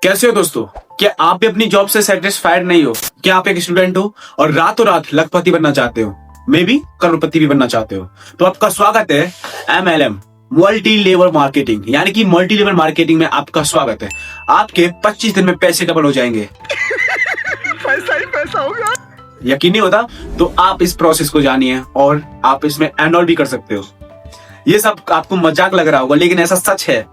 कैसे हो दोस्तों? क्या आप भी अपनी जॉब से सेटिस्फाइड नहीं हो? क्या आप एक स्टूडेंट हो और रातों रात लखपति बनना चाहते हो, मे बी करोड़पति भी बनना चाहते हो? तो आपका स्वागत है MLM मल्टी लेवल मार्केटिंग, यानी कि मल्टी लेवल मार्केटिंग में आपका स्वागत है। आपके 25 दिन में पैसे डबल हो जाएंगे। पैसा ही पैसा होगा। यकीन नहीं होता तो आप इस प्रोसेस को जानिए और आप इसमें एनरोल भी कर सकते हो। ये सब आपको मजाक लग रहा होगा, लेकिन ऐसा सच है।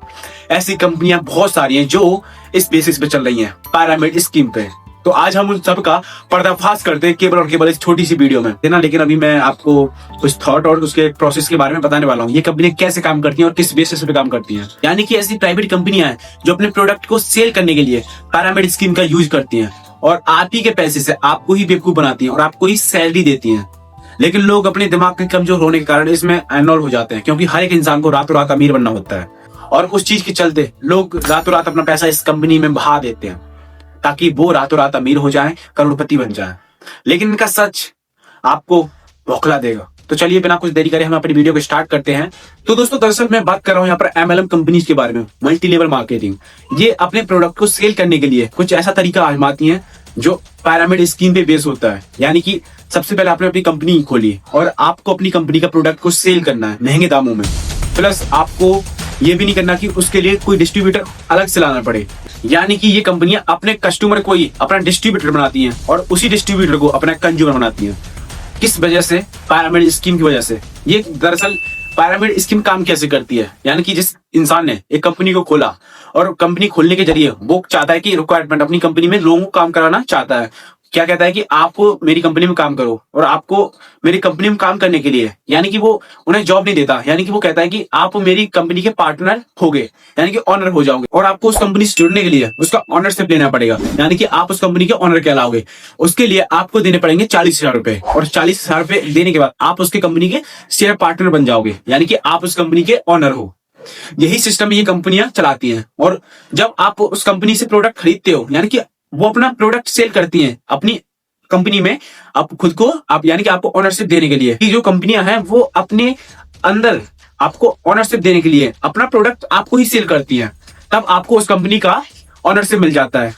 ऐसी कंपनियां बहुत सारी हैं जो इस बेसिस पे चल रही हैं, पिरामिड स्कीम पे। तो आज हम उन सब का पर्दाफाश करते हैं केवल और केवल इस छोटी सी वीडियो में, है ना। लेकिन अभी मैं आपको कुछ थॉट और उसके प्रोसेस के बारे में बताने वाला हूँ। ये कंपनियां कैसे काम करती हैं और किस बेसिस पे काम करती हैं। यानी कि ऐसी प्राइवेट कंपनियां हैं जो अपने प्रोडक्ट को सेल करने के लिए पिरामिड स्कीम का यूज करती हैं और आप ही के पैसे से आपको ही बेवकूफ बनाती हैं और आपको ही सैलरी देती हैं। लेकिन लोग अपने दिमाग के कमजोर होने के कारण इसमें एनरोल हो जाते हैं, क्योंकि हर एक इंसान को रातों रात अमीर बनना होता है और उस चीज के चलते लोग रातों रात अपना पैसा इस कंपनी में बहा देते हैं ताकि वो रातों रात अमीर हो जाएं, करोड़पति बन जाएं। लेकिन इनका सच आपको बौखला देगा। तो चलिए बिना कुछ देरी करे हम अपनी वीडियो को स्टार्ट करते हैं। तो दोस्तों, दरअसल मैं बात कर रहा हूँ यहाँ पर MLM कंपनीज के बारे में, मल्टी लेवल मार्केटिंग। ये अपने प्रोडक्ट को सेल करने के लिए कुछ ऐसा तरीका आजमाती हैं जो पिरामिड स्कीम पे बेस होता है। यानी कि सबसे पहले आपने अपनी कंपनी खोली और आपको अपनी कंपनी का प्रोडक्ट को सेल करना है महंगे दामों में। प्लस आपको ये भी नहीं करना कि उसके लिए कोई डिस्ट्रीब्यूटर अलग से लाना पड़े। यानी कि ये कंपनियां अपने कस्टमर को ही अपना डिस्ट्रीब्यूटर बनाती हैं और उसी डिस्ट्रीब्यूटर को अपना कंज्यूमर बनाती हैं। किस वजह से? पिरामिड स्कीम की वजह से। ये दरअसल पिरामिड स्कीम काम कैसे करती है? यानी कि जिस इंसान ने एक कंपनी को खोला और कंपनी खोलने के जरिए वो चाहता है कि रिक्वायरमेंट अपनी कंपनी में लोगों को काम कराना चाहता है। क्या कहता है कि आप मेरी कंपनी में काम करो और आपको मेरी कंपनी में काम करने के लिए, यानी कि वो उन्हें जॉब नहीं देता। यानी कि वो कहता है कि आप मेरी कंपनी के पार्टनर होगे, यानी कि ऑनर हो जाओगे और आपको उस कंपनी से जुड़ने के लिए उसका ऑनरशिप लेना पड़ेगा। यानी कि आप उस कंपनी के ऑनर कहलाओगे। उसके लिए आपको देने पड़ेंगे 40,000 रुपए और 40,000 रुपए देने के बाद आप उसके कंपनी के शेयर पार्टनर बन जाओगे, यानी कि आप उस कंपनी के ऑनर हो। यही सिस्टम ये कंपनियां चलाती हैं। और जब आप उस कंपनी से प्रोडक्ट खरीदते हो, यानी कि वो अपना प्रोडक्ट सेल करती हैं अपनी कंपनी में, आप खुद को आप यानी कि आपको ओनरशिप देने के लिए, जो कंपनियां हैं वो अपने अंदर आपको ओनरशिप देने के लिए अपना प्रोडक्ट आपको ही सेल करती हैं, तब आपको उस कंपनी का ओनरशिप मिल जाता है।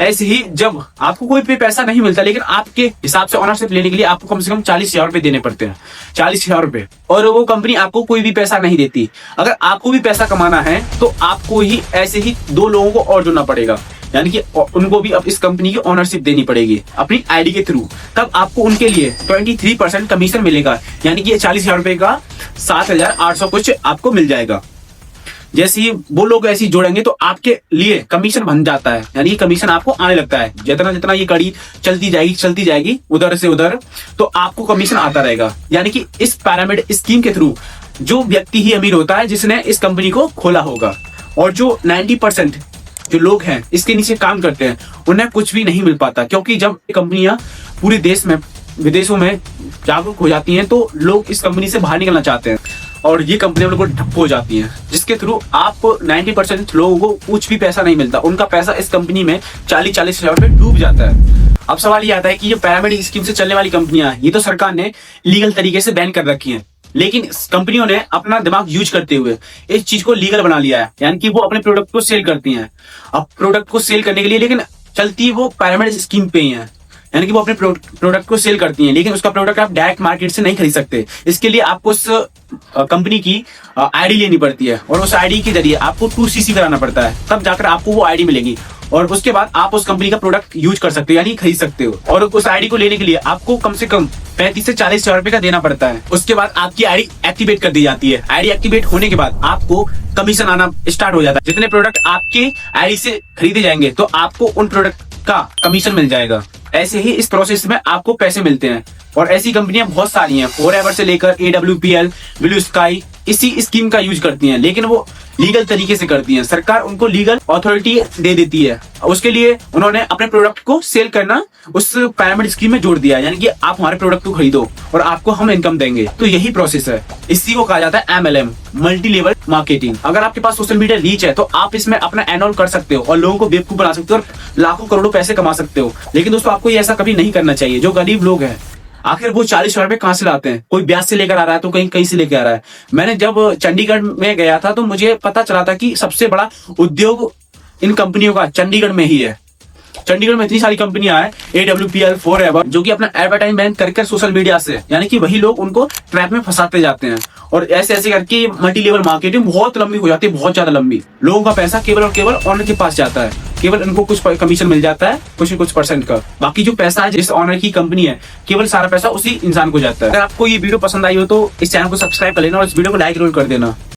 ऐसे ही जब आपको कोई भी पैसा नहीं मिलता, लेकिन आपके हिसाब से ओनरशिप लेने के लिए आपको कम से कम 40,000 रुपए देने पड़ते हैं, 40,000 रुपए, और वो कंपनी आपको कोई भी पैसा नहीं देती। अगर आपको भी पैसा कमाना है तो आपको ही ऐसे ही 2 लोगों को और जुड़ना पड़ेगा, यानी कि उनको भी अब इस कंपनी की ओनरशिप देनी पड़ेगी अपनी आईडी के थ्रू। तब आपको उनके लिए 23% कमीशन मिलेगा, यानी कि 40,000 रुपए का 7,800 कुछ आपको मिल जाएगा। जैसे ही वो लोग ऐसे जोड़ेंगे तो आपके लिए कमीशन बन जाता है, यानी कि कमीशन आपको आने लगता है। जितना जितना ये कड़ी चलती जाएगी उधर से उधर, तो आपको कमीशन आता रहेगा। यानी कि इस पिरामिड स्कीम के थ्रू जो व्यक्ति ही अमीर होता है जिसने इस कंपनी को खोला होगा, और जो 90% जो लोग हैं इसके नीचे काम करते हैं उन्हें कुछ भी नहीं मिल पाता। क्योंकि जब कंपनियां पूरे देश में विदेशों में जागरूक हो जाती हैं तो लोग इस कंपनी से बाहर निकलना चाहते हैं और ये कंपनियां बिल्कुल ठप हो जाती हैं, जिसके थ्रू आप 90% लोगों को कुछ भी पैसा नहीं मिलता। उनका पैसा इस कंपनी में 40,000 रुपए डूब जाता है। अब सवाल ये आता है कि ये पिरामिड स्कीम से चलने वाली कंपनियां हैं, ये तो सरकार ने लीगल तरीके से बैन कर रखी है, लेकिन कंपनियों ने अपना दिमाग यूज करते हुए इस चीज को लीगल बना लिया है। यानी कि वो अपने प्रोडक्ट को सेल करती हैं। अब प्रोडक्ट को सेल करने के लिए लेकिन चलती वो पिरामिड स्कीम पे ही है। यानी कि वो अपने प्रोडक्ट को सेल करती हैं, लेकिन उसका प्रोडक्ट आप डायरेक्ट मार्केट से नहीं खरीद सकते। इसके लिए आपको उस कंपनी की आईडी लेनी पड़ती है और उस आईडी के जरिए आपको 2CC कराना पड़ता है, तब जाकर आपको वो आईडी मिलेगी और उसके बाद आप उस कंपनी का प्रोडक्ट यूज कर सकते हो, यानी खरीद सकते हो। और उस आईडी को लेने के लिए आपको कम से कम 35 से 40,000 रुपए का देना पड़ता है। उसके बाद आपकी आईडी एक्टिवेट कर दी जाती है। आईडी एक्टिवेट होने के बाद आपको कमीशन आना स्टार्ट हो जाता है। जितने प्रोडक्ट आपके आईडी से खरीदे जाएंगे तो आपको उन प्रोडक्ट का कमीशन मिल जाएगा। ऐसे ही इस प्रोसेस में आपको पैसे मिलते हैं। और ऐसी कंपनियां बहुत सारी हैं, फॉरएवर से लेकर AWPL, ब्लू स्काई इसी स्कीम का यूज करती हैं, लेकिन वो लीगल तरीके से करती हैं। सरकार उनको लीगल अथॉरिटी दे देती है। उसके लिए उन्होंने अपने प्रोडक्ट को सेल करना उस पिरामिड स्कीम में जोड़ दिया है, यानी कि आप हमारे प्रोडक्ट को खरीदो और आपको हम इनकम देंगे। तो यही प्रोसेस है, इसी को कहा जाता है MLM मल्टी लेवल मार्केटिंग। अगर आपके पास सोशल मीडिया रीच है तो आप इसमें अपना एनरोल कर सकते हो और लोगों को बेवकूफ बना सकते हो और लाखों करोड़ों पैसे कमा सकते हो। लेकिन दोस्तों, आपको ये ऐसा कभी नहीं करना चाहिए। जो गरीब लोग हैं आखिर वो 40,000 रुपए कहाँ से लाते हैं? कोई ब्याज से लेकर आ रहा है तो कहीं से लेकर आ रहा है। मैंने जब चंडीगढ़ में गया था तो मुझे पता चला था कि सबसे बड़ा उद्योग इन कंपनियों का चंडीगढ़ में ही है। चंडीगढ़ में इतनी सारी कंपनियां हैं, AWPL, फॉरएवर, जो कि अपना एडवर्टाइजमेंट करके सोशल मीडिया से, यानी कि वही लोग उनको ट्रैप में फंसाते जाते हैं और ऐसे ऐसे करके मल्टी लेवल मार्केटिंग बहुत लंबी हो जाती है, बहुत ज्यादा लंबी। लोगों का पैसा केवल और केवल ऑनर के पास जाता है, केवल इनको कुछ कमीशन मिल जाता है, कुछ परसेंट का। बाकी जो पैसा है जिस ऑनर की कंपनी है, केवल सारा पैसा उसी इंसान को जाता है। अगर आपको ये वीडियो पसंद आई हो तो इस चैनल को सब्सक्राइब कर लेना और इस वीडियो को लाइक जरूर कर देना।